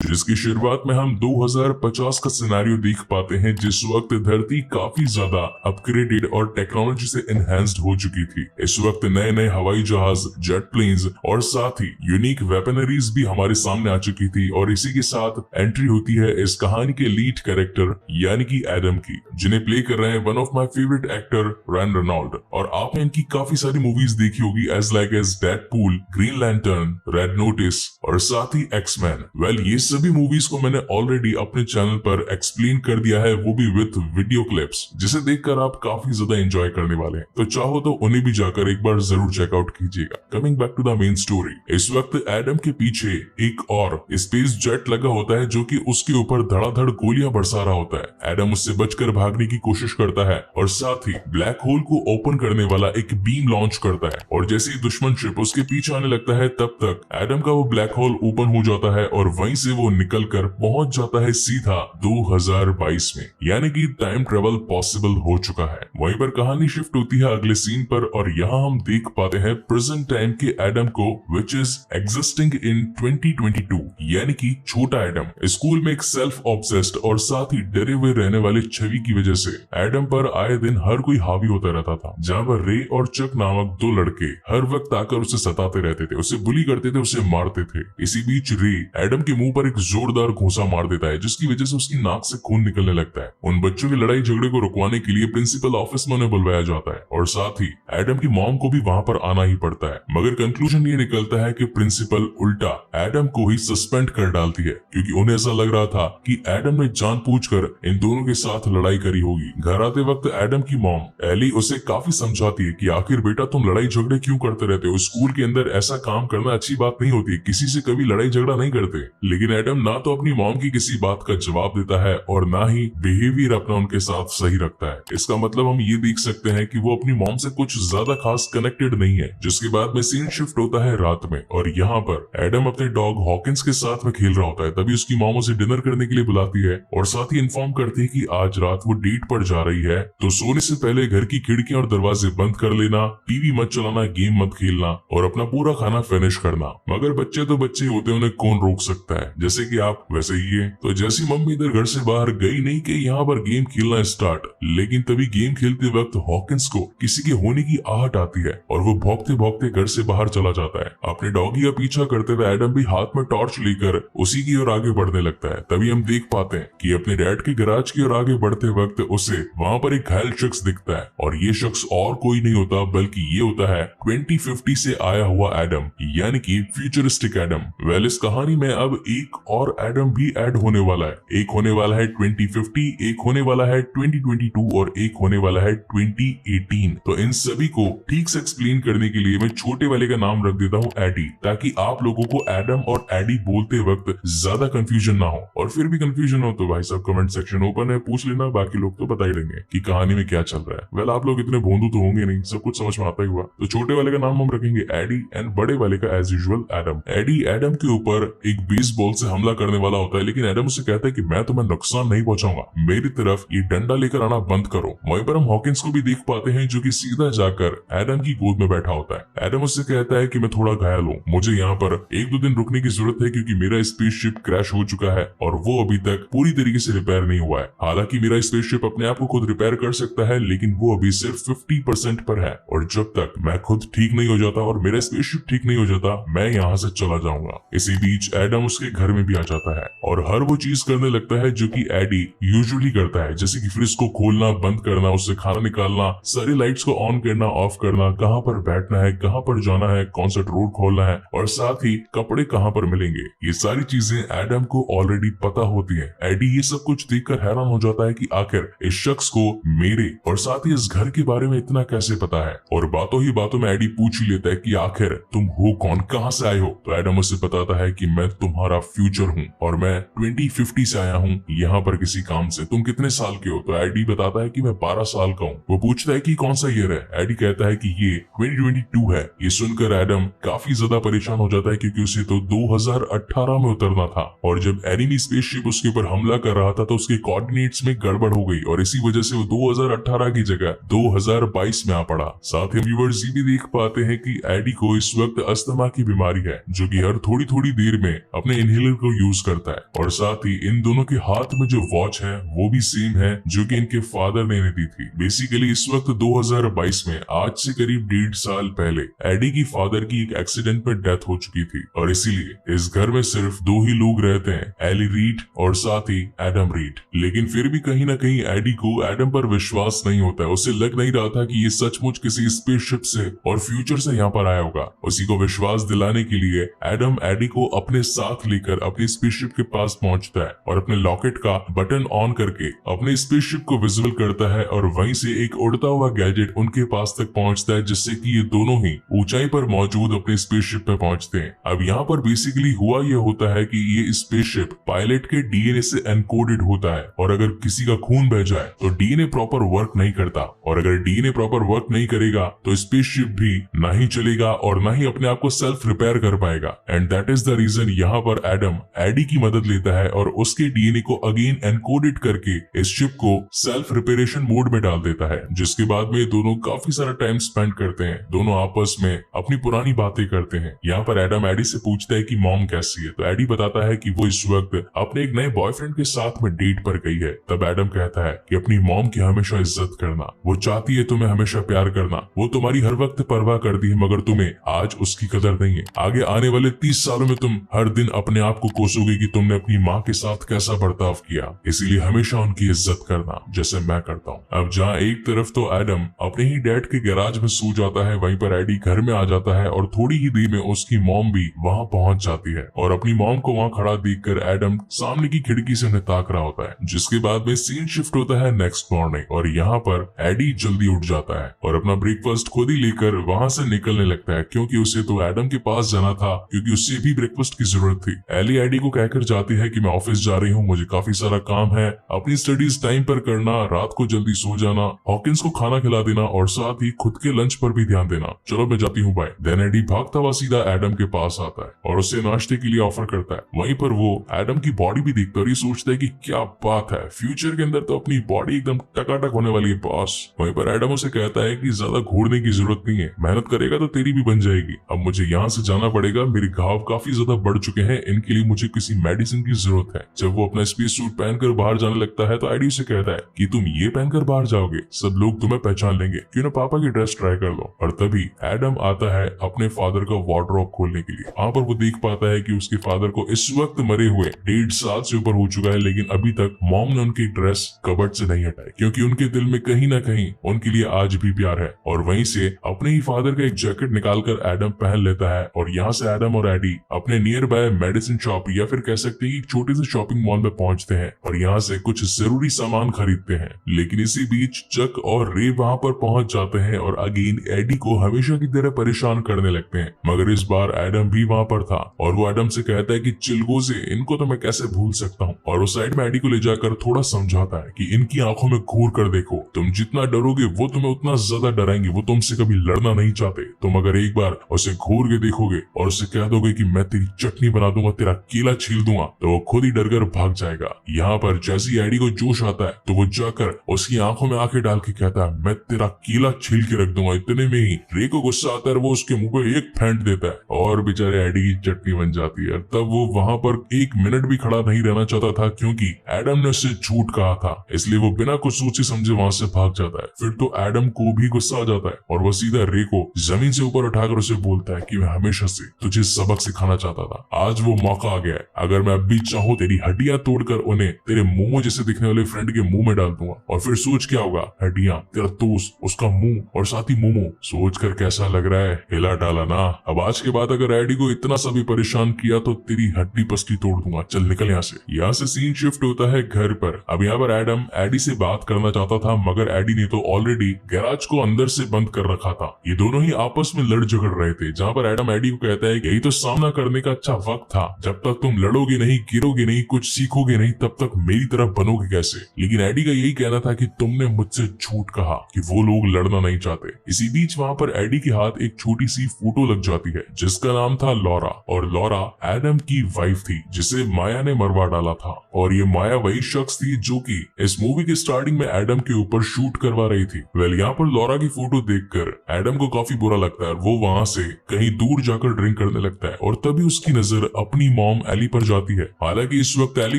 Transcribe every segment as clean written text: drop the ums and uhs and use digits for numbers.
जिसकी शुरुआत में हम 2050 का सिनेरियो देख पाते हैं, जिस वक्त धरती काफी ज्यादा अपग्रेडेड और टेक्नोलॉजी से एनहेंस्ड हो चुकी थी। इस वक्त नए नए हवाई जहाज, जेट प्लेन्स और साथ ही यूनिक वेपनरीज भी हमारे सामने आ चुकी थी। और इसी के साथ एंट्री होती है इस कहानी के लीड कैरेक्टर यानी कि एडम की, जिन्हें प्ले कर रहे हैं one of my favourite actor Ryan Reynold. और आपने इनकी काफी सारी मूवीज देखी होगी, as like as Deadpool, Green Lantern, Red Notice और साथ ही एक्समैन। वेल, ये सभी मूवीज को मैंने ऑलरेडी अपने चैनल पर एक्सप्लेन कर दिया है, वो भी विद वीडियो क्लिप्स, जिसे देखकर आप काफी ज्यादा एंजॉय करने वाले हैं। तो चाहो तो उन्हें भी जाकर एक बार जरूर चेकआउट कीजिएगा। Coming back to the main story, इस वक्त एडम के पीछे एक और स्पेस जेट लगा होता है जो कि उसके ऊपर धड़ाधड़ गोलियां बरसा रहा होता है। एडम उससे बचकर भागने की कोशिश करता है और साथ ही ब्लैक होल को ओपन करने वाला एक बीम लॉन्च करता है। और जैसे ही दुश्मन शिप उसके पीछे आने लगता है, तब तक एडम का वो ब्लैक होल ओपन हो जाता है और वहीं से वो निकलकर पहुंच जाता है सीधा 2022 में, यानी कि टाइम ट्रेवल पॉसिबल हो चुका है। वहीं पर कहानी शिफ्ट होती है अगले सीन पर और यहाँ हम देख पाते हैं प्रेजेंट टाइम के एडम को, विच इज एग्जिस्टिंग इन 2022, यानी कि छोटा एडम स्कूल में एक सेल्फ ऑब्सेस्ड और साथ ही डरे हुए रहने वाले छवि की वजह से एडम पर आए दिन हर कोई हावी होता रहता था। जहाँ पर रे और चक नामक दो लड़के हर वक्त आकर उसे सताते रहते थे, उसे बुली करते थे, उसे मारते थे। इसी बीच रे एडम के मुंह पर एक जोरदार घूंसा मार देता है, जिसकी वजह से उसकी नाक से खून निकलने लगता है। उन बच्चों की लड़ाई झगड़े को रुकवाने के लिए प्रिंसिपल ऑफिस में उन्हें बुलवाया जाता है और साथ ही एडम की मॉम को भी वहां पर आना ही पड़ता है। मगर कंक्लूजन ये निकलता है कि प्रिंसिपल उल्टा एडम को ही सस्पेंड कर डालती है, क्योंकि उन्हें ऐसा लग रहा था कि एडम ने जानबूझकर इन दोनों के साथ लड़ाई करी होगी। घर आते वक्त एडम की मॉम एली उसे काफी समझाती है कि आखिर बेटा तुम लड़ाई झगड़े क्यों करते रहते हो, स्कूल के अंदर ऐसा काम करना अच्छी बात नहीं होती, किसी से कभी लड़ाई झगड़ा नहीं करते। लेकिन एडम ना तो अपनी मॉम की किसी बात का जवाब देता है और ना ही बिहेवियर अपना उनके साथ सही रखता है। इसका मतलब हम ये देख सकते हैं कि वो अपनी मॉम से कुछ ज्यादा खास कनेक्टेड नहीं है। जिसके बाद में सीन शिफ्ट होता है रात में और यहाँ पर एडम अपने डॉग हॉकिंस के साथ में खेल रहा होता है। तभी उसकी मॉम उसे डिनर करने के लिए बुलाती है और साथ ही इन्फॉर्म करती है कि आज रात वो डेट पर जा रही है, तो सोने से पहले घर की खिड़कियां और दरवाजे बंद कर लेना, टीवी मत चलाना, गेम मत खेलना और अपना पूरा खाना फिनिश करना। मगर बच्चे तो बच्चे होते हैं, उन्हें कौन रोक सकता है, जैसे कि आप वैसे ही है। तो जैसी मम्मी इधर घर से बाहर गई नहीं कि यहाँ पर गेम खेलना स्टार्ट, लेकिन तभी गेम खेलते वक्त हॉकिंस को किसी के होने की आहट आती है और वो भौंकते भौंकते घर से बाहर चला जाता है। अपने डॉगी का पीछा करते हुए एडम भी हाथ में टॉर्च लेकर उसी की ओर आगे बढ़ने लगता है। तभी हम देख पाते हैं कि अपने डैड के गैराज की ओर आगे बढ़ते वक्त उसे वहाँ पर एक घायल शख्स दिखता है और ये शख्स और कोई नहीं होता बल्कि ये होता है 2050 से आया हुआ एडम, यानी कि फ्यूचरिस्टिक एडम। वेल, इस कहानी में अब एक और एडम भी ऐड होने वाला है। एक होने वाला है 2050, एक होने वाला है 2022 और एक होने वाला है 2018। तो इन सभी को ठीक से एक्सप्लेन करने के लिए मैं छोटे वाले का नाम रख देता हूँ एडी, ताकि आप लोगों को एडम और एडी बोलते वक्त ज्यादा कंफ्यूजन ना हो। और फिर भी कंफ्यूजन हो तो भाई साहब कमेंट सेक्शन ओपन है, पूछ लेना, बाकी लोग तो बता ही देंगे कि कहानी में क्या चल रहा है। वेल, आप लोग इतने भोंदू तो होंगे नहीं, सब कुछ समझ में आता ही हुआ। तो छोटे वाले का नाम हम रखेंगे एडी एंड बड़े वाले का एज यूजुअल एडम। एडी एडम के ऊपर एक बेसबॉल से हमला करने वाला होता है, लेकिन एडम उसे कहता है कि मैं तुम्हें नुकसान नहीं पहुंचाऊंगा, मेरी तरफ ये डंडा लेकर आना बंद करो। वहीं पर हम हॉकिंस को भी देख पाते हैं जो कि सीधा जाकर एडम की गोद में बैठा होता है। एडम उससे कहता है कि मैं थोड़ा घायल हूँ, मुझे यहाँ पर 1-2 दिन रुकने की जरूरत है, क्योंकि मेरा स्पेसशिप क्रैश हो चुका है और वो अभी तक पूरी तरीके से रिपेयर नहीं हुआ है। हालांकि मेरा स्पेसशिप अपने आप को खुद रिपेयर कर सकता है, लेकिन वो अभी सिर्फ 50% पर है और जब तक मैं खुद ठीक नहीं हो जाता और मेरा स्पेसशिप ठीक नहीं हो जाता, मैं यहाँ से चला जाऊंगा। इसी बीच एडम उसके घर में भी आ जाता है और हर वो चीज करने लगता है जो कि एडी यूजुअली करता है, जैसे कि फ्रिज को खोलना बंद करना, उससे खाना निकालना, सारी लाइट्स को ऑन करना ऑफ करना, कहाँ पर बैठना है, कहाँ पर जाना है, कौन सा रोड खोलना है और साथ ही कपड़े कहाँ पर मिलेंगे। ये सारी चीजें एडम को ऑलरेडी पता होती है। एडी ये सब कुछ देखकर हैरान हो जाता है कि आखिर इस शख्स को मेरे और साथ ही इस घर के बारे में इतना कैसे पता है। और बातों ही बातों में एडी पूछ ही लेता है कि आखिर तुम हो कौन, कहाँ से आए हो। तो एडम उसे बताता है कि मैं तुम्हारा फ्यूचर हूँ और मैं 2050 से आया हूँ यहाँ पर किसी काम से। तुम कितने साल के हो? तो एडी बताता है कि मैं 12 साल का हूँ। वो पूछता है कि कौन सा ईयर है? एडी कहता है कि ये 2022 है। ये सुनकर एडम काफी ज्यादा परेशान हो जाता है, क्योंकि उसे तो 2018 में उतरना था और जब एनिमी स्पेसशिप उसके ऊपर हमला कर रहा था तो उसके कोऑर्डिनेट्स में गड़बड़ हो गई और इसी वजह से वो 2018 की जगह 2022 में आ पड़ा। साथ ही व्यूअर्स ये भी देख पाते हैं कि एडी को इस वक्त अस्थमा की बीमारी है, जो कि हर थोड़ी थोड़ी देर में अपने इनहेलर टेलर को यूज करता है, और साथ ही इन दोनों के हाथ में जो वॉच है वो भी सेम है जो कि इनके फादर ने इन्हें दी थी। बेसिकली इस वक्त 2022 में आज से करीब 1.5 साल पहले एडी की फादर की एक एक्सीडेंट में डेथ हो चुकी थी, और इसीलिए इस घर में सिर्फ 2 ही लोग रहते हैं, एली रीड और साथ ही एडम रीड। लेकिन फिर भी कहीं ना कहीं एडी को एडम पर विश्वास नहीं होता है। उसे लग नहीं रहा था कि ये सचमुच किसी स्पेसशिप से और फ्यूचर से यहाँ पर आया होगा। उसी को विश्वास दिलाने के लिए एडम एडी को अपने साथ लेकर अपनी स्पेसशिप के पास पहुंचता है और अपने लॉकेट का बटन ऑन करके अपने स्पेसशिप को विजिबल करता है, और वहीं से एक उड़ता हुआ गैजेट उनके पास तक पहुंचता है, जिससे कि ये दोनों ही ऊंचाई पर मौजूद अपने स्पेसशिप पे पहुंचते हैं। अब यहाँ पर बेसिकली हुआ ये होता है कि ये स्पेसशिप पायलट के डीएनए से एनकोडेड होता है, और अगर किसी का खून बह जाए तो डीएनए प्रॉपर वर्क नहीं करता, और अगर डीएनए प्रॉपर वर्क नहीं करेगा तो स्पेसशिप भी ना ही चलेगा और ना ही अपने आप को सेल्फ रिपेयर कर पाएगा। And that is the reason यहाँ पर एडम एडी की मदद लेता है और उसके डीएनए को अगेन एनकोडेड करके इस शिप को सेल्फ रिपेरेशन मोड में डाल देता है, जिसके बाद में दोनों काफी सारा टाइम स्पेंड करते हैं। दोनों आपस में अपनी पुरानी बातें करते हैं। यहाँ पर एडम एडी से पूछता है कि मॉम कैसी है, तो एडी बताता है कि वो इस वक्त अपने एक नए बॉयफ्रेंड के साथ में डेट पर गई है। तब एडम कहता है कि अपनी मॉम की हमेशा इज्जत करना, वो चाहती है तुम्हें हमेशा प्यार करना, वो तुम्हारी हर वक्त परवाह करती है, मगर तुम्हें आज उसकी कदर नहीं है। आगे आने वाले 30 सालों में तुम हर दिन अपने आप को कोसोगे कि तुमने अपनी माँ के साथ कैसा बर्ताव किया, इसीलिए हमेशा उनकी इज्जत करना जैसे मैं करता हूँ। अब जहाँ एक तरफ तो एडम अपने ही डैड के गैराज में सो जाता है, वहीं पर एडी घर में आ जाता है और थोड़ी ही देर में उसकी मॉम भी वहाँ पहुंच जाती है, और अपनी मॉम को वहाँ खड़ा देखकर एडम सामने की खिड़की से उन्हें ताक रहा होता है। जिसके बाद में सीन शिफ्ट होता है नेक्स्ट मॉर्निंग, और यहाँ पर एडी जल्दी उठ जाता है और अपना ब्रेकफास्ट खुद ही लेकर वहाँ से निकलने लगता है, क्योंकि उसे तो एडम के पास जाना था, क्योंकि उसे भी ब्रेकफास्ट की जरूरत थी। एली एडी को कहकर जाती है कि मैं ऑफिस जा रही हूँ, मुझे काफी सारा काम है, अपनी स्टडीज टाइम पर करना, रात को जल्दी सो जाना, हॉकिंस को खाना खिला देना और साथ ही खुद के लंच पर भी ध्यान देना। चलो मैं जाती हूँ, बाय। देन एडी भागता हुआ सीधा एडम के पास आता है और उसे नाश्ते के लिए ऑफर करता है। वहीं पर वो एडम की बॉडी भी देखता है और ये सोचता है कि क्या बात है, फ्यूचर के अंदर तो अपनी बॉडी एकदम टकाटक होने वाली है बॉस। वहीं पर एडम उसे कहता है कि ज्यादा घूरने की जरूरत नहीं है, मेहनत करेगा तो तेरी भी बन जाएगी। अब मुझे यहाँ से जाना पड़ेगा, मेरे घाव काफी ज्यादा बढ़ चुके हैं, इनके लिए मुझे किसी मेडिसिन की जरूरत है। जब वो अपना स्पेस सूट पहनकर बाहर जाने लगता है तो एडी उसे कहता है कि तुम ये पहनकर बाहर जाओगे, सब लोग तुम्हें पहचान लेंगे, क्यों ना पापा की ड्रेस ट्राई कर लो। और तभी एडम आता है अपने फादर का वार्डरोब खोलने के लिए। वहाँ पर वो देख पाता है कि उसके फादर को इस वक्त मरे हुए 1.5 साल से ऊपर हो चुका है, लेकिन अभी तक मॉम ने उनकी ड्रेस कबर्ड से नहीं हटाई, क्योंकि उनके दिल में कहीं ना कहीं उनके लिए आज भी प्यार है। और वहीं से अपने ही फादर का एक जैकेट निकालकर एडम पहन लेता है, और यहाँ से एडम और एडी अपने नियर बाय मेडिसिन शॉप या फिर कह सकते हैं एक छोटे से शॉपिंग मॉल में पहुंचते हैं और यहाँ से कुछ जरूरी सामान खरीदते हैं। लेकिन इसी बीच चक और रे वहाँ पर पहुंच जाते हैं और अगेन एडी को हमेशा की तरह परेशान करने लगते हैं, मगर इस बार एडम भी वहाँ पर था और वो एडम से कहता है कि चिलगोजे, इनको तो मैं कैसे भूल सकता हूँ। और उस साइड में एडी को ले जाकर थोड़ा समझाता है कि इनकी आंखों में घूर कर देखो, तुम जितना डरोगे वो तुम्हें उतना ज्यादा डराएंगे, वो तुमसे कभी लड़ना नहीं चाहते। तुम अगर एक बार उसे घूर के देखोगे और उसे कह दोगे कि मैं तेरी चटनी बना दूंगा, तेरा केला छील दूंगा, तो वो खुद ही डरकर भाग जाएगा। यहाँ पर जैसी एडी को जोश आता है तो वो जाकर उसकी आंखों में आंखें डाल के कहता है मैं तेरा केला छील के रख दूंगा। इतने में ही रे को गुस्सा आता है, वो उसके मुंह पे एक फेंट देता है और बेचारे एडी की चटनी बन जाती है। तब वो वहाँ पर 1 मिनट भी खड़ा नहीं रहना चाहता था, क्योंकि एडम ने उससे झूठ कहा था, इसलिए वो बिना कुछ सोचे समझे वहाँ से भाग जाता है। फिर तो एडम को भी गुस्सा आ जाता है और वो सीधा रे को जमीन से ऊपर उठाकर उसे बोलता है कि मैं हमेशा से तुझे सबक सिखाना चाहता था, आज वो मौका आ गया है, अगर मैं अभी चाहूँ तेरी हड्डियां तोड़कर उन्हें तेरे मोमो जैसे दिखने वाले फ्रेंड के मुंह में डाल दूंगा, और फिर सोच क्या होगा, हड्डियां, तेरा दोस्त, उसका मुंह और साथ ही मोमो, सोच कर कैसा लग रहा है, हिला डाला ना। अब आज के बाद अगर एडी को इतना सा भी परेशान किया तो तेरी हड्डी पसली तोड़ दूंगा, चल निकल यहाँ से। यहाँ से सीन शिफ्ट होता है घर पर। अब यहाँ पर एडम एडी से बात करना चाहता था, मगर एडी ने तो ऑलरेडी गैराज को अंदर से बंद कर रखा था। ये दोनों ही आपस में लड़ झगड़ रहे थे, जहाँ पर एडम एडी को कहता है यही तो सामना करने का अच्छा वक्त था, जब तक तुम लड़ोगे नहीं, गिरोगे नहीं, कुछ सीखोगे नहीं, तब तक मेरी तरफ बनोगे कैसे। लेकिन एडी का यही कहना था कि तुमने मुझसे झूठ कहा कि वो लोग लड़ना नहीं चाहते। इसी बीच वहाँ पर एडी के हाथ एक छोटी सी फोटो लग जाती है जिसका नाम था लॉरा, और लॉरा एडम की वाइफ थी जिसे माया ने मरवा डाला था। और ये माया वही शख्स थी जो कि इस मूवी के स्टार्टिंग में एडम के ऊपर शूट करवा रही थी। वेल यहाँ पर लॉरा की फोटो देखकर एडम को काफी बुरा लगता है, वो वहाँ से कहीं दूर जाकर ड्रिंक करने लगता है और तभी उसकी नजर अपनी मॉम एली पर जाती है। हालांकि इस वक्त एली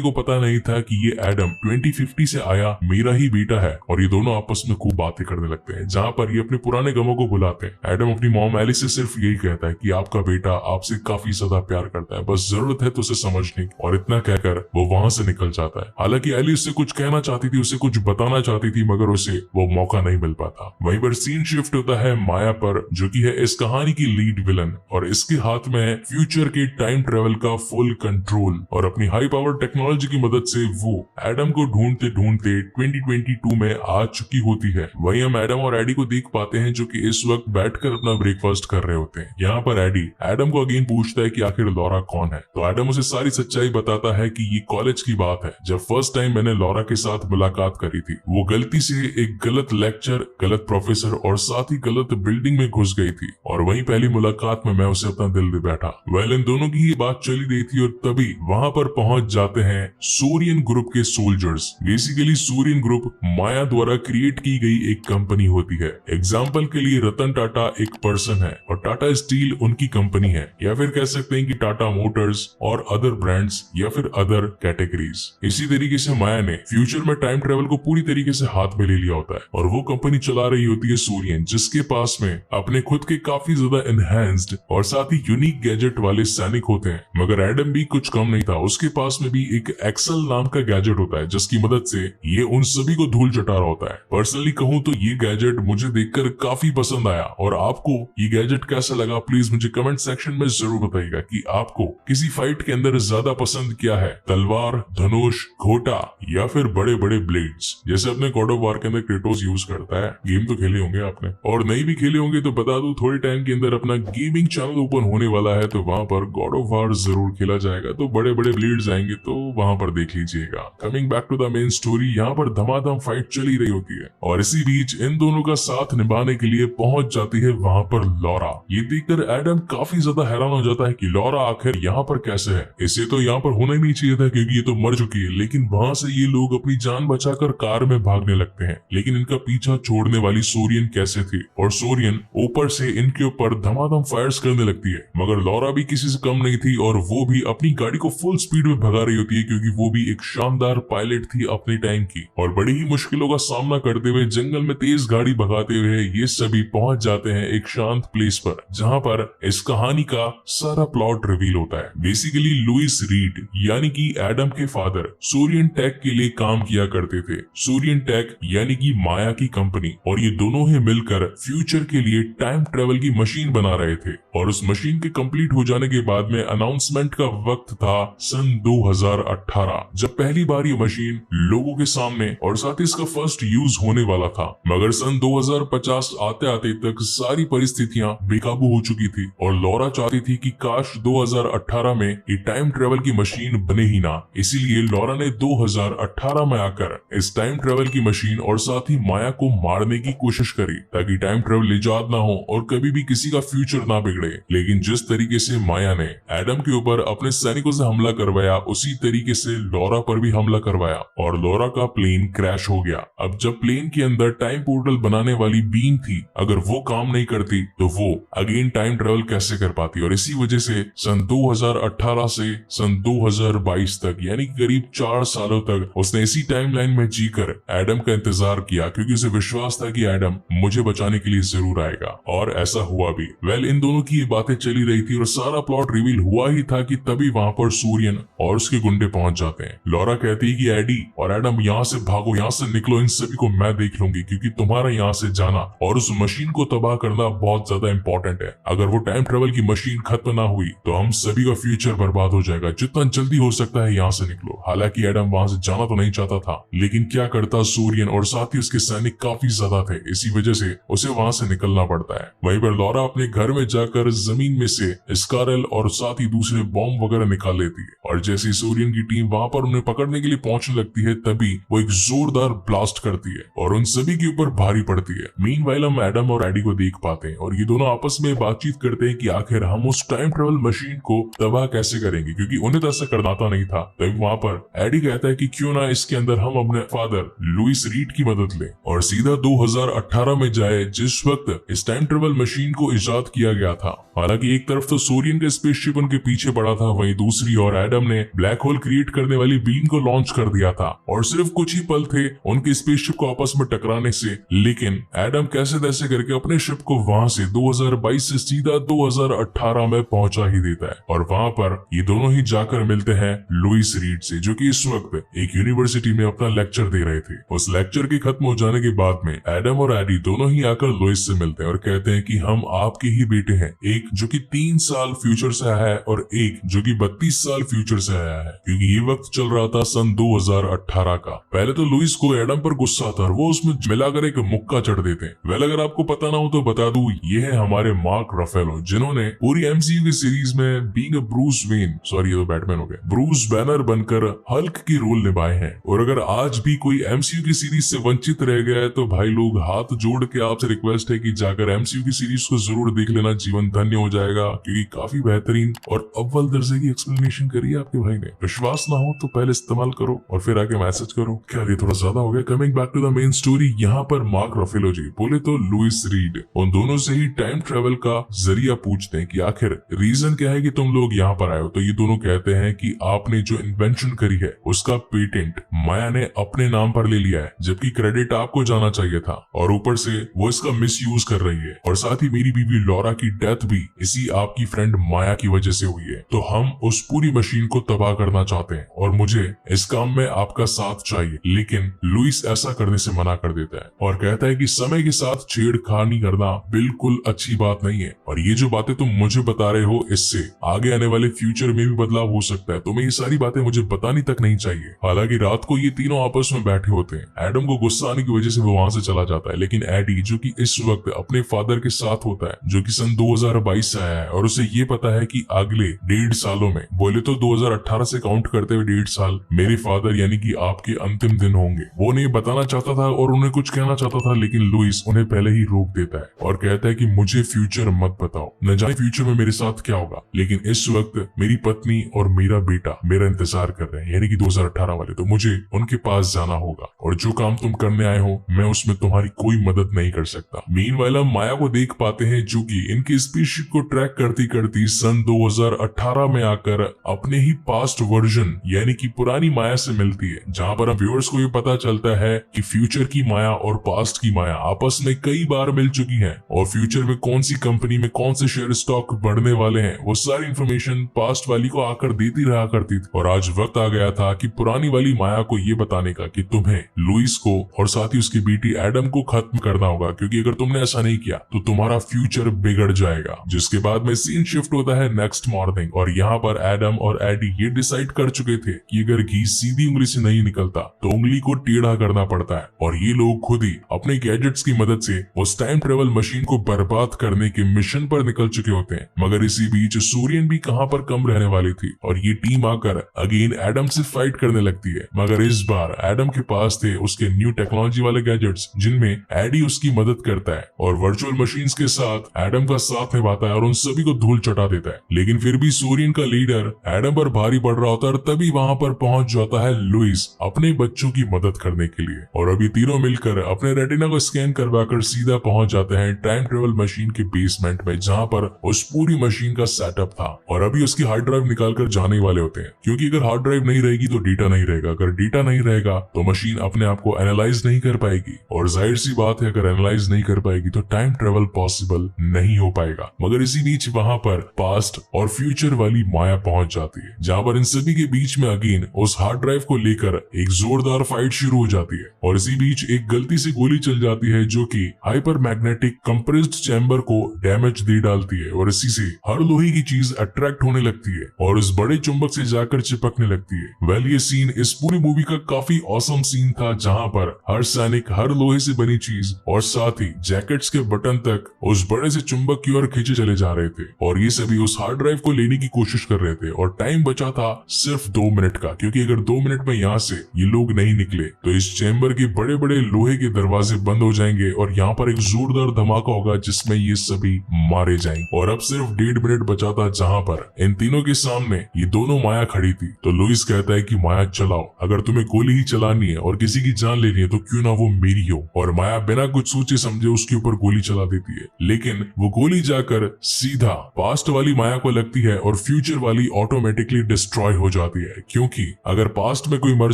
को पता नहीं था कि ये एडम 2050 से आया मेरा ही बेटा है और ये दोनों आपस में खूब बातें करने लगते हैं, जहाँ पर ये अपने पुराने गमों को भुलाते हैं। एडम अपनी मॉम एली से सिर्फ यही कहता है कि आपका बेटा आपसे काफी ज्यादा प्यार करता है, बस जरूरत है तो उसे समझने की, और इतना कहकर वो वहां से निकल जाता है। हालांकि एली उससे कुछ कहना चाहती थी, उसे कुछ बताना चाहती थी, मगर उसे वो मौका नहीं मिल पाता। वहीं पर सीन शिफ्ट होता है माया पर, जो कि है इस कहानी की लीड विलन, और इसके हाथ में है फ्यूचर के टाइम ट्रेवल का फुल कंट्रोल, और अपनी हाई पावर टेक्नोलॉजी की मदद से वो एडम को ढूंढते ढूंढते 2022 में आ चुकी होती है। वहीं हम एडम और एडी को देख पाते हैं जो कि इस वक्त बैठकर अपना ब्रेकफास्ट कर रहे होते हैं। यहाँ पर एडी एडम को अगेन पूछता है कि आखिर लॉरा कौन है, तो एडम उसे सारी सच्चाई बताता है कि ये कॉलेज की बात है, जब फर्स्ट टाइम मैंने लॉरा के साथ मुलाकात करी थी, वो गलती से एक गलत लेक्चर, गलत प्रोफेसर और साथ ही गलत बिल्डिंग में घुस गई थी, और वहीं पहली मुलाकात में मैं उसे अपना दिल दे बैठा। वेल, इन दोनों की ही बात चली रही थी और तभी वहां पर पहुंच जाते हैं सोरियन ग्रुप के सोल्जर्स। बेसिकली सोरियन ग्रुप माया द्वारा क्रिएट की गई एक कंपनी होती है। एग्जाम्पल के लिए रतन टाटा एक पर्सन है और टाटा स्टील उनकी कंपनी है, या फिर कह सकते हैं कि टाटा मोटर्स और अदर ब्रांड्स या फिर अदर कैटेगरीज। इसी तरीके से माया ने फ्यूचर में टाइम ट्रेवल को पूरी तरीके से हाथ में ले लिया होता है और वो कंपनी चला रही होती है सोरियन, जिसके पास में अपने खुद के काफी ज्यादा एनहेंस्ड और साथ ही यूनिक गैजेट वाले सैनिक होते हैं। मगर एडम भी कुछ कम नहीं था, उसके पास में भी एक एक्सेल नाम का गैजेट होता है, जिसकी मदद से ये उन सभी को धूल चटा रहा होता है। पर्सनली कहूँ तो ये गैजेट मुझे देखकर काफी पसंद आया, और आपको ये गैजेट कैसा लगा प्लीज मुझे कमेंट सेक्शन में जरूर बताइएगा कि आपको किसी फाइट के अंदर ज्यादा पसंद क्या है, तलवार, धनुष, घोटा या फिर बड़े बड़े ब्लेड्स, जैसे अपने गॉड ऑफ वार के अंदर क्रेटोस यूज करता है। गेम तो खेले होंगे आपने, और नहीं भी खेले होंगे तो बता दूं थोड़े टाइम के अंदर अपना गेमिंग चैनल ओपन होने वाला है, तो वहां पर गॉड ऑफ वार जरूर खेला जाएगा, तो बड़े बड़े ब्लेड्स आएंगे तो वहां पर देख लीजिएगा। Coming back to the main story, यहाँ पर धमाधम फाइट चली रही होती है और इसी बीच इन दोनों का साथ निभाने के लिए पहुंच जाती है वहां पर लॉरा। ये देखकर एडम काफी ज्यादा हैरान हो जाता है कि लॉरा आखिर यहाँ पर कैसे है, इसे तो यहाँ पर होना ही नहीं चाहिए था क्योंकि ये तो मर चुकी है। लेकिन वहां से ये लोग अपनी जान बचाकर कार में भागने लगते हैं, लेकिन इनका पीछा छोड़ने वाली सोरियन कैसे थी, और सोरियन ऊपर से इनके ऊपर धमाधम फायर्स करने लगती है। मगर लॉरा भी किसी से कम नहीं थी और वो भी अपनी गाड़ी को फुल स्पीड में भगा रही होती है, क्योंकि वो भी एक शानदार पायलट थी अपने टाइम की, और बड़ी ही मुश्किलों का सामना करते हुए जंगल में तेज गाड़ी भगाते हुए ये सभी पहुंच जाते हैं एक शांत प्लेस पर, जहां पर इस कहानी का सारा प्लॉट रिवील होता है। बेसिकली लुइस रीड यानी कि एडम के फादर सोरियन टेक के लिए काम किया करते थे। सोरियन टेक यानी कि माया की कंपनी, और ये दोनों ही मिलकर फ्यूचर के लिए टाइम ट्रेवल की मशीन बना रहे थे, और उस मशीन के कंप्लीट हो जाने के बाद में अनाउंसमेंट का वक्त था सन 2018, जब पहली बार ये मशीन लोगों के सामने और साथ ही इसका फर्स्ट यूज होने वाला था। मगर सन 2050 आते आते तक सारी परिस्थितियां बेकाबू हो चुकी थी, और लॉरा चाहती थी कि काश 2018 में ये टाइम ट्रेवल की मशीन बने ही ना। इसीलिए लॉरा ने 2018 में आकर इस टाइम ट्रेवल की मशीन और साथ ही माया को मारने की कोशिश करी, ताकि टाइम ट्रेवल इजाद ना हो और कभी भी किसी का फ्यूचर ना बिगड़े। लेकिन जिस तरीके से माया ने एडम के ऊपर अपने सैनिकों से हमला करवाया, उसी तरीके से लॉरा पर भी हमला करवाया और लॉरा का प्लेन क्रैश हो गया। अब जब प्लेन के अंदर टाइम पोर्टल बनाने वाली बीम थी, अगर वो काम नहीं करती तो वो अगेन टाइम ट्रेवल कैसे कर पाती, और इसी वजह से सन 2018 से सन 2022 तक यानी करीब 4 सालों तक उसने इसी टाइमलाइन में जीकर एडम का इंतजार किया, क्योंकि उसे विश्वास था कि एडम मुझे बचाने के लिए जरूर आएगा, और ऐसा हुआ भी। वेल, इन दोनों की ये बातें चली रही थी और सारा प्लॉट रिवील हुआ ही था कि तभी वहां पर सोरियन और उसके गुंडे पहुंच जाते हैं। लॉरा कहती है कि एडी और एडम यहाँ से भागो, यहाँ से निकलो, इन सभी को मैं देख लूंगी, क्योंकि तुम्हारा यहाँ से जाना और उस मशीन को तबाह करना बहुत ज्यादा इंपॉर्टेंट है। अगर वो टाइम ट्रेवल की मशीन खत्म ना हुई तो हम सभी का फ्यूचर बर्बाद हो जाएगा। जितना जल्दी हो सकता है यहाँ से निकलो। हालांकि एडम वहां से जाना तो नहीं चाहता था, लेकिन क्या करता, सोरियन और साथ ही उसके सैनिक काफी ज्यादा थे, इसी वजह से उसे वहां से निकलना पड़ता है। वहीं पर लॉरा अपने घर में जाकर जमीन में से स्कारल और साथ ही दूसरे बॉम्ब वगैरह निकाल लेती है, और जैसे सोरियन की टीम वहां पर उन्हें पकड़ने के लिए पहुंचने लगती है, तभी वो एक जोरदार ब्लास्ट करती है और उन सभी के ऊपर भारी पड़ती है। मीनवाइल हम एडम और एडी को देख पाते हैं और ये दोनों आपस में बातचीत करते हैं कि आखिर हम उस टाइम ट्रेवल मशीन को तबाह कैसे करेंगे, क्योंकि उन्हें तो ऐसा करना नहीं था। तभी वहां पर एडी कहता है कि क्यों ना इसके अंदर हम अपने फादर लुइस रीड की मदद लें और सीधा 2018 में जाए जिस वक्त इस टाइम ट्रेवल मशीन को इजाद किया गया था। हालांकि एक तरफ तो सोरियन का स्पेसशिप उनके पीछे पड़ा था, वहीं दूसरी ओर एडम ने ब्लैक होल क्रिएट करने वाली बीम को लॉन्च कर दिया था और सिर्फ कुछ ही पल थे उनके स्पेसशिप को आपस में टकराने से। लेकिन एडम कैसे तैसे करके अपने शिप को वहां से 2022 से सीधा 2018 में पहुंचा ही देता है और वहां पर ये दोनों ही जाकर मिलते हैं लुइस रीड से, जो कि इस वक्त एक यूनिवर्सिटी में अपना लेक्चर दे रहे थे। उस लेक्चर के खत्म हो जाने के बाद में एडम और एडी दोनों ही आकर लुइस से मिलते हैं और कहते हैं कि हम आपके ही बेटे हैं, एक जो कि 3 साल फ्यूचर से आया है और एक जो कि 32 साल फ्यूचर से आया है, क्योंकि ये वक्त चल रहा था सन 2018 का। पहले तो लुइस को एडम पर गुस्सा था और वो उसमें मिलाकर एक मुक्का चढ़ देते हैं। वेल, अगर आपको पता ना हो तो बता दूं, ये है हमारे मार्क रफेलो, जिन्होंने पूरी एमसीयू की सीरीज में being a Bruce Wayne, sorry ये तो बैटमैन हो गया, ब्रूस बैनर बनकर हल्क की रोल निभाए हैं। और अगर आज भी कोई एमसीयू की सीरीज से वंचित रह गया है तो भाई लोग हाथ जोड़ के आपसे रिक्वेस्ट है कि जाकर एमसीयू की सीरीज को जरूर देख लेना, जीवन धन्य हो जाएगा, क्योंकि काफी बेहतरीन और अव्वल दर्जे की एक्सप्लेनेशन करी है आपके भाई ने। विश्वास ना हो तो पहले इस्तेमाल करो और फिर आके मैसेज करो। क्या ये थोड़ा ज्यादा हो गया? Coming back to the main story, यहाँ पर मार्क रफेलो जी बोले तो लुइस रीड उन दोनों से ही टाइम ट्रेवल का जरिया पूछते हैं कि आखिर रीजन क्या है कि तुम लोग यहाँ पर आए हो। तो ये दोनों कहते हैं कि आपने जो इन्वेंशन करी है उसका पेटेंट माया ने अपने नाम पर ले लिया है, जबकि क्रेडिट आपको जाना चाहिए था, और ऊपर से वो इसका मिसयूज कर रही है। और साथ ही मेरी बीवी लॉरा की डेथ भी इसी आपकी फ्रेंड माया की वजह से हुई है। तो हम उस पूरी मशीन को तबाह करना चाहते हैं और मुझे इस काम में आपका साथ चाहिए। लेकिन लुइस ऐसा करने से मना कर देता है और कहता है कि समय के साथ छेड़खानी करना बिल्कुल अच्छी बात नहीं है, और ये जो बातें तुम मुझे बता रहे हो इससे आगे आने वाले फ्यूचर में भी बदलाव हो सकता है। तुम्हें ये सारी बातें मुझे बतानी तक नहीं चाहिए। हालांकि रात को ये तीनों आपस में बैठे होते हैं। एडम को गुस्सा आने की वजह से वो वहां से चला जाता है, लेकिन एडी जो कि इस वक्त अपने फादर के साथ होता है, जो कि सन 2022 से आया है, और उसे ये पता है कि अगले 1.5 सालों में, बोले तो 2018 से काउंट करते हुए 1.5 साल, मेरे फादर यानी कि आपके अंतिम दिन होंगे। वो उन्हें बताना चाहता था और उन्हें कुछ कहना चाहता था, लेकिन लुइस उन्हें पहले ही रोक देता है और कहता है कि मुझे फ्यूचर मत बताओ, न जाने फ्यूचर में मेरे साथ क्या होगा, लेकिन इस वक्त मेरी पत्नी और मेरा बेटा मेरा इंतजार कर रहे हैं, यानी कि 2018 वाले, तो मुझे उनके पास जाना होगा, और जो काम तुम करने आए हो मैं उसमें तुम्हारी कोई मदद नहीं कर सकता। मीनवाइल हम माया को देख पाते हैं, जो कि इनके स्पेसशिप को ट्रैक करती करती सन 2018 में आकर अपने ही पास्ट वर्जन यानी कि पुरानी माया से मिलती है, जहां पर हम व्यूअर्स को ये पता चलता है कि फ्यूचर की माया और पास्ट की माया आपस में कई बार मिल चुकी हैं, और फ्यूचर में कौन सी कंपनी में कौन से शेयर स्टॉक बढ़ने वाले हैं, वो सारी इंफॉर्मेशन पास्ट वाली को आकर देती रहा करती थी। और आज वक्त आ गया था कि पुरानी वाली माया को ये बताने का कि तुम्हें लुइस को और साथ ही उसकी बेटी एडम को खत्म करना होगा, क्योंकि अगर तुमने ऐसा नहीं किया तो तुम्हारा फ्यूचर बिगड़ जाएगा। जिसके बाद में सीन शिफ्ट होता है नेक्स्ट मॉर्निंग, और यहाँ पर एडम और एडी ये डिसाइड कर चुके थे कि अगर घी सीधी उंगली से नहीं निकलता तो उंगली को टेढ़ा करना पड़ता है, और ये लोग खुद ही अपने गैजेट्स की मदद से उस टाइम ट्रेवल मशीन को बर्बाद करने के मिशन पर निकल चुके होते हैं। मगर इसी बीच सोरियन भी कहां पर कम रहने वाली थी, और ये टीम आकर अगेन एडम से फाइट करने लगती है। मगर इस बार एडम के पास थे उसके न्यू टेक्नोलॉजी वाले गैजेट्स, जिनमें एडी उसकी मदद करता है और वर्चुअल मशीन्स के साथ एडम का साथ निभाता है और उन सभी को धूल चटा देता है। लेकिन फिर भी सोरियन का लीडर एडम पर भारी पड़ रहा होता है, और तभी वहां पर पहुंच जाता है लुइस अपने बच्चों की मदद करने के लिए। और अभी तीनों मिलकर अपने रेटिना को स्कैन करवाकर सीधा पहुंच जाते हैं टाइम ट्रेवल मशीन के बेसमेंट में, जहां पर उस पूरी मशीन का सेटअप था, और अभी उसकी हार्ड ड्राइव निकाल कर जाने वाले होते हैं, क्योंकि अगर हार्ड ड्राइव नहीं रहेगी तो डेटा नहीं रहेगा, अगर डेटा नहीं रहेगा तो मशीन अपने आप को एनालाइज नहीं कर पाएगी, और जाहिर सी बात है अगर एनालाइज नहीं कर पाएगी तो टाइम ट्रेवल पॉसिबल नहीं हो पाएगा। मगर इसी बीच वहां पर पास्ट और फ्यूचर वाली माया पहुंच जाती है, जहां पर इन सभी के बीच में अगेन उस हार्ड ड्राइव को लेकर एक जोरदार फाइट शुरू हो जाती है। और इसी बीच एक गलती से गोली चल जाती है, जो कि हाइपर मैग्नेटिक कंप्रेस्ड चैम्बर को डैमेज दे डालती है, और इसी से हर लोहे की चीज अट्रैक्ट होने लगती है और उस बड़े चुंबक से जाकर चिपकने लगती है। वेल, ये सीन इस पूरी मूवी का काफी ऑसम सीन था, जहां पर हर सैनिक हर लोहे से बनी चीज और साथ ही जैकेट्स के बटन तक उस बड़े से चुंबक की ओर खींचे चले जा रहे थे, और ये सभी उस हार्ड ड्राइव को लेने की कोशिश कर रहे थे। और टाइम बचा था सिर्फ 2 मिनट का, क्योंकि अगर 2 मिनट में यहाँ से ये लोग नहीं निकले तो इस चैम्बर के बड़े बड़े लोहे के दरवाजे बंद हो जाएंगे और यहाँ पर एक जोरदार धमाका होगा जिसमें ये सभी मारे जाएंगे। और अब सिर्फ 1.5 मिनट बचा था, जहाँ पर इन तीनों के सामने ये दोनों माया खड़ी थी। तो लुइस लुइस कहता है कि माया चलाओ, अगर तुम्हें गोली ही चलानी है और किसी की जान लेनी है तो क्यों ना वो मेरी हो। और माया बिना कुछ सोचे समझे उसके ऊपर गोली चला देती है, लेकिन वो गोली जाकर सीधा पास्ट वाली माया को लगती है और फ्यूचर वाली ऑटोमेटिकली डिस्ट्रॉय हो जाती है, क्योंकि अगर पास्ट में कोई मर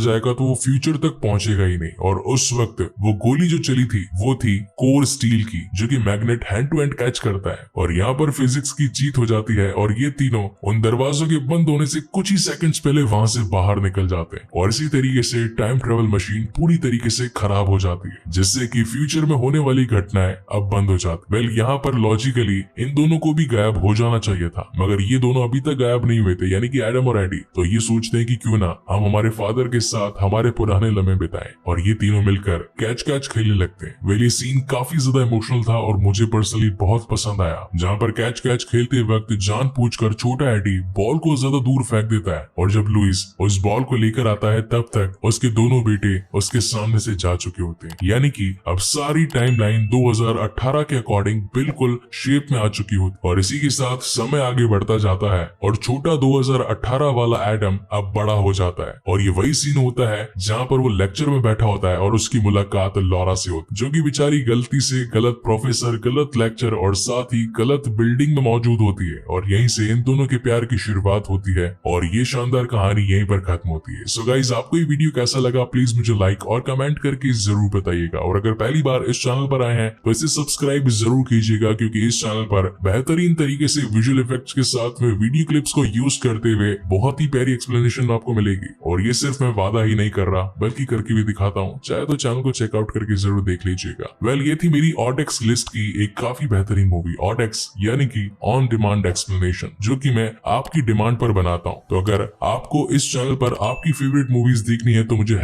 जाएगा तो वो फ्यूचर तक पहुंचेगा ही नहीं। और उस वक्त वो गोली जो चली थी वो थी कोर स्टील की, जो कि magnet hand to hand catch करता है। और यहाँ पर फिजिक्स की जीत हो जाती है और ये तीनों उन दरवाजों के बंद होने से कुछ ही सेकंड्स पहले वहां से बाहर निकल जाते हैं। और इसी तरीके से टाइम ट्रेवल मशीन पूरी तरीके से खराब हो जाती है, जिससे कि फ्यूचर में होने वाली घटनाएं अब बंद हो जाती। वेल, यहाँ पर लॉजिकली इन दोनों को भी गायब हो जाना चाहिए था, मगर ये दोनों अभी तक गायब नहीं हुए थे, यानी कि एडम और एडी। तो ये सोचते हैं कि क्यों ना हम हमारे फादर के साथ हमारे पुराने लम्हे बिताएं, और ये तीनों मिलकर कैच कैच खेलने लगते हैं। वेल, ये सीन काफी ज्यादा इमोशनल था और मुझे पर्सनली बहुत पसंद आया, जहाँ पर कैच कैच खेलते वक्त जानबूझकर छोटा एडी बॉल को ज्यादा दूर फेंक देता है, और जब लुइस उस बॉल को लेकर आता है तब तक उसके दोनों बेटे उसके सामने से जा चुके होते हैं। यानी कि अब सारी टाइमलाइन 2018 के अकॉर्डिंग बिल्कुल शेप में आ चुकी होती। और इसी के साथ समय आगे बढ़ता जाता है और छोटा 2018 वाला एडम अब बड़ा हो जाता है, और ये वही सीन होता है जहाँ पर वो लेक्चर में बैठा होता है और उसकी मुलाकात लॉरा से होती, जो कि बेचारी गलती से गलत प्रोफेसर, गलत लेक्चर और साथ ही गलत बिल्डिंग में मौजूद होती है। और यहीं से इन दोनों के प्यार की शुरुआत होती है और ये शानदार कहानी यहीं पर खत्म होती है। सो गाइस, आपको ये वीडियो कैसा लगा प्लीज मुझे लाइक और कमेंट करके जरूर बताइएगा, और अगर पहली बार इस चैनल पर आए हैं तो इसे सब्सक्राइब जरूर कीजिएगा, क्योंकि इस चैनल पर बेहतरीन तरीके से विजुअल इफेक्ट्स के साथ में वीडियो क्लिप्स को यूज करते हुए बहुत ही प्यारी एक्सप्लेनेशन आपको मिलेगी। और ये सिर्फ मैं वादा ही नहीं कर रहा बल्कि करके भी दिखाता हूँ, चाहे तो चैनल को चेकआउट करके जरूर देख लीजिएगा। वेल, ये थी मेरी ऑडेक्स लिस्ट की एक काफी बेहतरीन मूवी, ऑडेक्स यानी कि ऑन डिमांड एक्सप्लेनेशन, जो कि मैं आपकी डिमांड पर बनाता हूँ। तो अगर आपको इस चैनल पर आपकी फेवरेट मूवीज देखनी है तो मुझे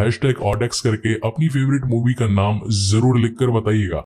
#ऑडेक्स करके अपनी फेवरेट मूवी का नाम जरूर लिखकर बताइएगा।